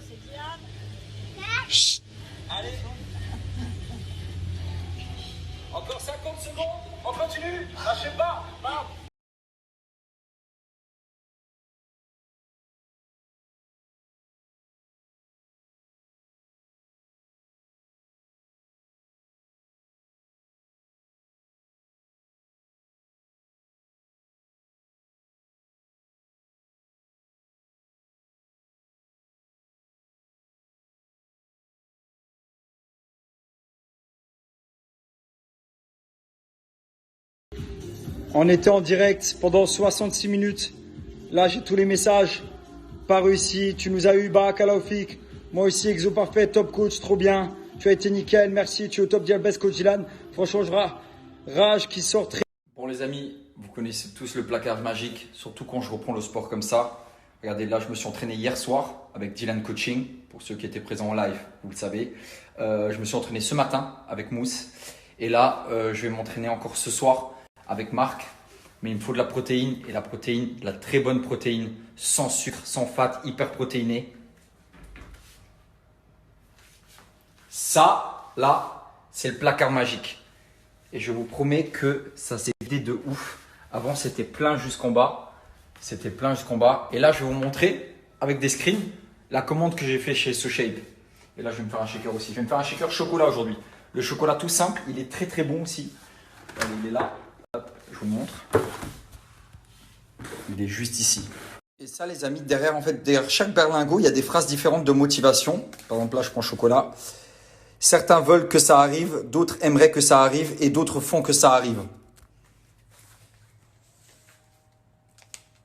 c'est Diane. Chut. Allez. Encore 50 secondes. On continue. Lâchez pas. Bam. On était en direct pendant 66 minutes. Là, j'ai tous les messages. Pas réussi. Tu nous as eu, Barak Alaoufik. Moi aussi, Exo parfait, top coach, trop bien. Tu as été nickel, merci. Tu es au top diabète, coach Dylan. Franchement, rage qui sort très. Bon les amis, vous connaissez tous le placard magique, surtout quand je reprends le sport comme ça. Regardez, là, je me suis entraîné hier soir avec Dylan Coaching. Pour ceux qui étaient présents en live, vous le savez. Je me suis entraîné ce matin avec Mousse. Et là, je vais m'entraîner encore ce soir avec Marc. Mais il me faut de la protéine. Et la protéine, de la très bonne protéine, sans sucre, sans fat, hyper protéinée. Ça, là, c'est le placard magique. Et je vous promets que ça s'est vidé de ouf. Avant, c'était plein jusqu'en bas. C'était plein jusqu'en bas. Et là, je vais vous montrer avec des screens la commande que j'ai fait chez SoShape. Et là, je vais me faire un shaker aussi. Je vais me faire un shaker chocolat aujourd'hui. Le chocolat tout simple, il est très très bon aussi. Allez, il est là. Hop, je vous montre. Il est juste ici. Et ça, les amis, derrière, en fait, derrière chaque berlingot, il y a des phrases différentes de motivation. Par exemple, là, je prends chocolat. Certains veulent que ça arrive, d'autres aimeraient que ça arrive et d'autres font que ça arrive.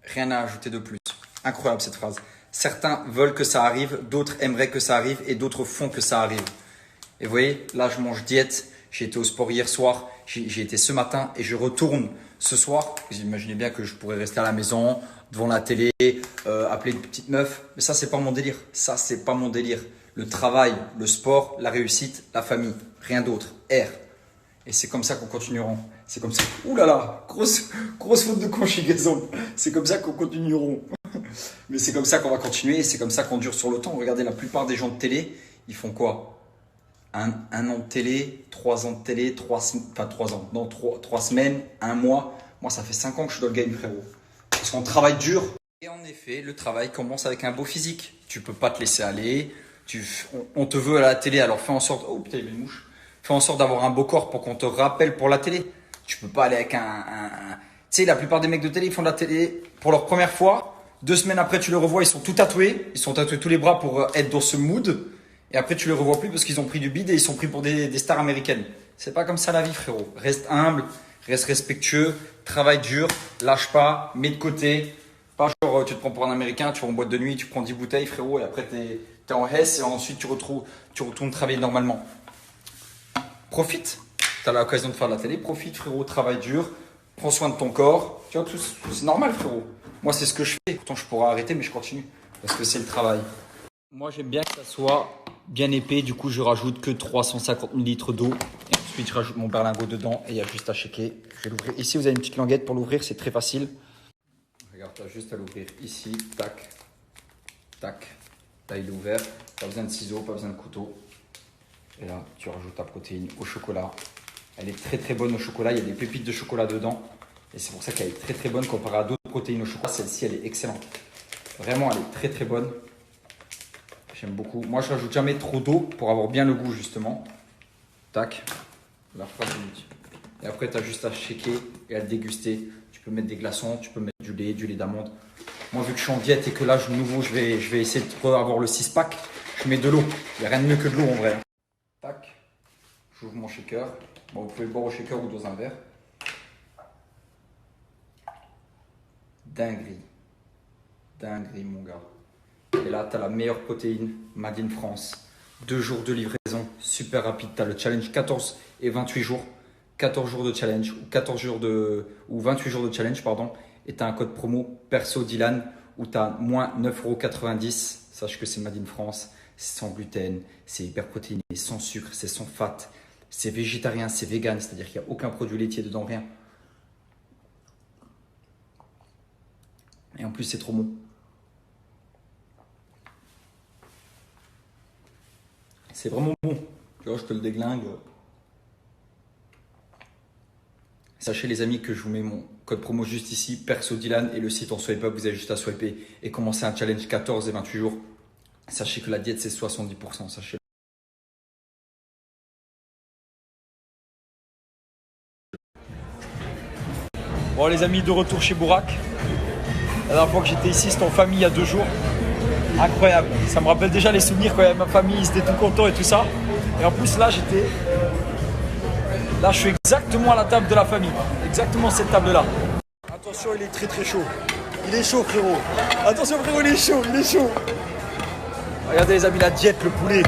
Rien à ajouter de plus. Incroyable cette phrase. Certains veulent que ça arrive, d'autres aimeraient que ça arrive et d'autres font que ça arrive. Et vous voyez, là je mange diète, j'ai été au sport hier soir, j'ai été ce matin et je retourne ce soir. Vous imaginez bien que je pourrais rester à la maison, devant la télé, appeler une petite meuf. Mais ça, c'est pas mon délire. Ça, c'est pas mon délire. Le travail, le sport, la réussite, la famille, rien d'autre. R. Et c'est comme ça qu'on continuera. C'est comme ça. Ouh là là, grosse faute de conjugaison. C'est comme ça qu'on continueront. Mais c'est comme ça qu'on va continuer et c'est comme ça qu'on dure sur le temps. Regardez, la plupart des gens de télé, ils font quoi? Un an de télé, 3 ans de télé, 3 semaines, un mois. Moi, ça fait 5 ans que je suis dans le game, frérot. Parce qu'on travaille dur. Et en effet, le travail commence avec un beau physique. Tu peux pas te laisser aller. On te veut à la télé, alors fais en sorte. Oh putain, il y a une mouche. Fais en sorte d'avoir un beau corps pour qu'on te rappelle pour la télé. Tu peux pas aller avec Tu sais, la plupart des mecs de télé, ils font de la télé pour leur première fois. 2 semaines après, tu les revois, ils sont tout tatoués. Ils sont tatoués tous les bras pour être dans ce mood. Et après, tu les revois plus parce qu'ils ont pris du bide et ils sont pris pour des stars américaines. C'est pas comme ça la vie, frérot. Reste humble, reste respectueux, travaille dur, lâche pas, mets de côté. Pas genre, tu te prends pour un américain, tu vas en boîte de nuit, tu prends 10 bouteilles, frérot, et après, t'es en Hesse et ensuite, tu retournes travailler normalement. Profite. Tu as l'occasion de faire de la télé. Profite, frérot, travaille dur. Prends soin de ton corps. Tu vois, c'est normal, frérot. Moi, c'est ce que je fais. Pourtant, je pourrais arrêter, mais je continue. Parce que c'est le travail. Moi, j'aime bien que ça soit bien épais. Du coup, je rajoute que 350 ml d'eau. Et ensuite, je rajoute mon berlingot dedans. Et il y a juste à shaker. Je vais l'ouvrir. Ici, vous avez une petite languette pour l'ouvrir. C'est très facile. Regarde, tu as juste à l'ouvrir ici. Tac. Tac. Là, il est ouvert. Pas besoin de ciseaux, pas besoin de couteau. Et là, tu rajoutes ta protéine au chocolat. Elle est très très bonne au chocolat. Il y a des pépites de chocolat dedans. Et c'est pour ça qu'elle est très très bonne comparée à d'autres protéines au chocolat. Celle-ci, elle est excellente. Vraiment, elle est très très bonne. J'aime beaucoup. Moi, je rajoute jamais trop d'eau pour avoir bien le goût, justement. Tac. La phrase unique. Et après, tu as juste à shaker et à le déguster. Tu peux mettre des glaçons, tu peux mettre du lait d'amande. Moi, vu que je suis en diète et que là, je vais essayer de avoir le 6-pack, je mets de l'eau. Il n'y a rien de mieux que de l'eau en vrai. Tac. J'ouvre mon shaker. Bon, vous pouvez le boire au shaker ou dans un verre. Dinguerie. Dinguerie, mon gars. Et là, tu as la meilleure protéine made in France. 2 jours de livraison, super rapide. Tu as le challenge 14 et 28 jours. 14 jours de challenge ou 28 jours de challenge, pardon. Et tu as un code promo perso Dylan où tu as moins 9,90 €. Sache que c'est made in France. C'est sans gluten, c'est hyper protéiné, sans sucre, c'est sans fat. C'est végétarien, c'est vegan, c'est-à-dire qu'il n'y a aucun produit laitier dedans, rien. Et en plus, c'est trop bon. C'est vraiment bon. Tu vois, je te le déglingue. Sachez les amis que je vous mets mon code promo juste ici, perso Dylan, et le site en swipe up, vous avez juste à swiper et commencer un challenge 14 et 28 jours. Sachez que la diète c'est 70%, sachez. Bon les amis, de retour chez Bourak. La dernière fois que j'étais ici, c'était en famille il y a 2 jours. Incroyable, ça me rappelle déjà les souvenirs quand il y avait ma famille, ils étaient tout contents et tout ça. Et en plus là, je suis exactement à la table de la famille. Exactement cette table-là. Attention, il est très très chaud. Il est chaud frérot. Attention frérot, il est chaud, il est chaud. Regardez les amis, la diète, le poulet.